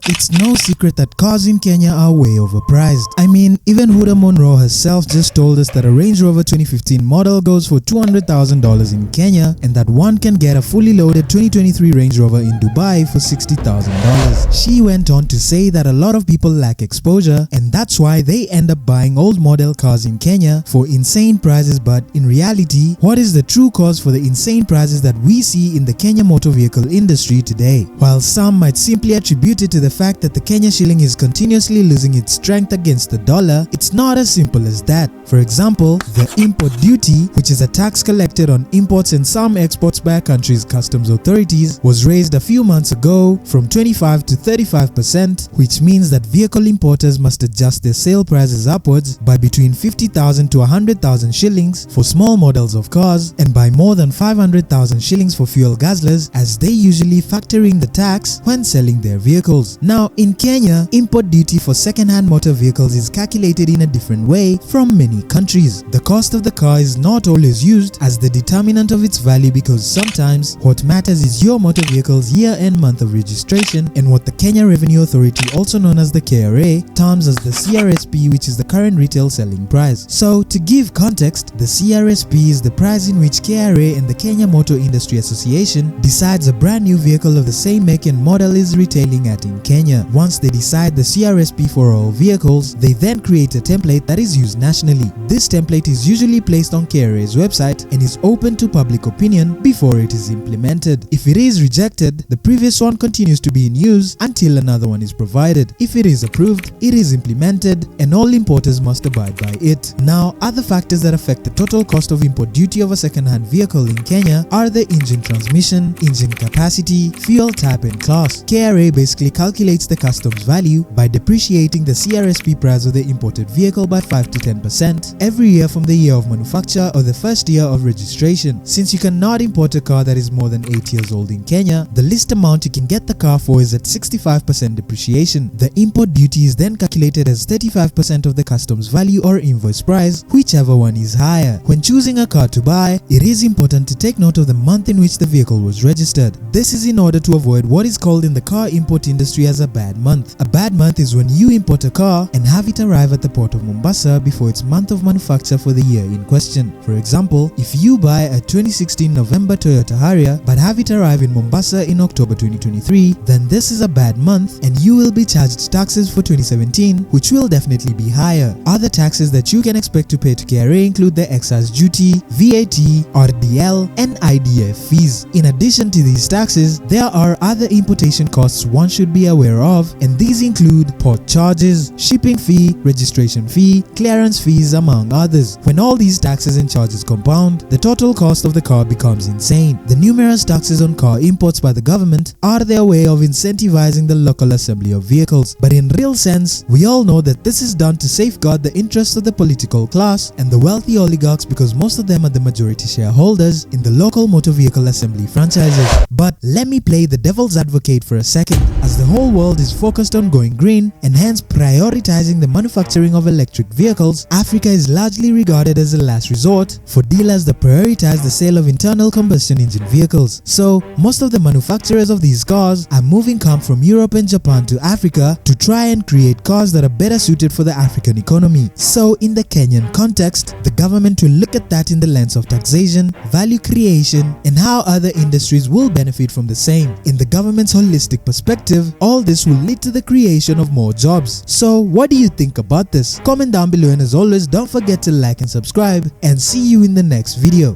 it's no secret that cars in Kenya are way overpriced. I mean, even Huddah Monroe herself just told us that a Range Rover 2015 model goes for $200,000 in Kenya and that one can get a fully loaded 2023 Range Rover in Dubai for $60,000. She went on to say that a lot of people lack exposure and that's why they end up buying old model cars in Kenya for insane prices, but in reality, what is the true cause for the insane prices that we see in the Kenya motor vehicle industry today? While some might simply attribute it to the fact that the Kenya shilling is continuously losing its strength against the dollar, it's not as simple as that. For example, the import duty, which is a tax collected on imports and some exports by a country's customs authorities, was raised a few months ago from 25 to 35%, which means that vehicle importers must adjust their sale prices upwards by between 50,000 to 100,000 shillings for small models of cars and by more than 500,000 shillings for fuel guzzlers, as they usually factor in the tax when selling their vehicles. Now, in Kenya, import duty for second-hand motor vehicles is calculated in a different way from many countries. The cost of the car is not always used as the determinant of its value because sometimes what matters is your motor vehicle's year and month of registration and what the Kenyan Revenue Authority, also known as the KRA, terms as the CRSP, which is the current retail selling price. So, to give context, the CRSP is the price in which KRA and the Kenya Motor Industry Association decides a brand new vehicle of the same make and model is retailing at in Kenya. Once they decide the CRSP for all vehicles, they then create a template that is used nationally. This template is usually placed on KRA's website and is open to public opinion before it is implemented. If it is rejected, the previous one continues to be in use until another one is provided. If it is approved, it is implemented and all importers must abide by it. Now, other factors that affect the total cost of import duty of a second-hand vehicle in Kenya are the engine transmission, engine capacity, fuel type and class. KRA basically calculates the customs value by depreciating the CRSP price of the imported vehicle by 5 to 10% every year from the year of manufacture or the first year of registration. Since you cannot import a car that is more than 8 years old in Kenya, the least amount you can get the car for is at 65% depreciation. The import duty is then calculated as 35% of the customs value or invoice price, whichever one is higher. When choosing a car to buy, it is important to take note of the month in which the vehicle was registered. This is in order to avoid what is called in the car import industry as a bad month. A bad month is when you import a car and have it arrive at the port of Mombasa before its month of manufacture for the year in question. For example, if you buy a 2016 November Toyota Harrier but have it arrive in Mombasa in October 2023, then this is a bad month and you will be charged taxes for 2017, which will definitely be higher. Other taxes that you can expect to pay to KRA include the excise duty, VAT, RDL, and IDF fees. In addition to these taxes, there are other importation costs one should be aware of, and these include port charges, shipping fee, registration fee, clearance fees, among others. When all these taxes and charges compound, the total cost of the car becomes insane. The numerous taxes on car imports by the government are their way of incentivizing the local assembly of vehicles, but in real sense, we all know that this is done to safeguard the interests of the political class and the wealthy oligarchs because most of them are the majority shareholders in the local motor vehicle assembly franchises. But let me play the devil's advocate for a second, as the whole world is focused on going green and hence prioritizing the manufacturing of electric vehicles. Africa is largely regarded as a last resort for dealers that prioritize the sale of internal combustion engine vehicles. So most of the manufacturers of these cars are moving come from Europe and Japan to Africa to try and create cars that are better suited for the African economy. So in the Kenyan context, the government will look at that in the lens of taxation, value creation, and how other industries will benefit from the same. In the government's holistic perspective, all this will lead to the creation of more jobs. So what do you think about this? Comment down below, and as always, don't forget to like and subscribe, and see you in the next video.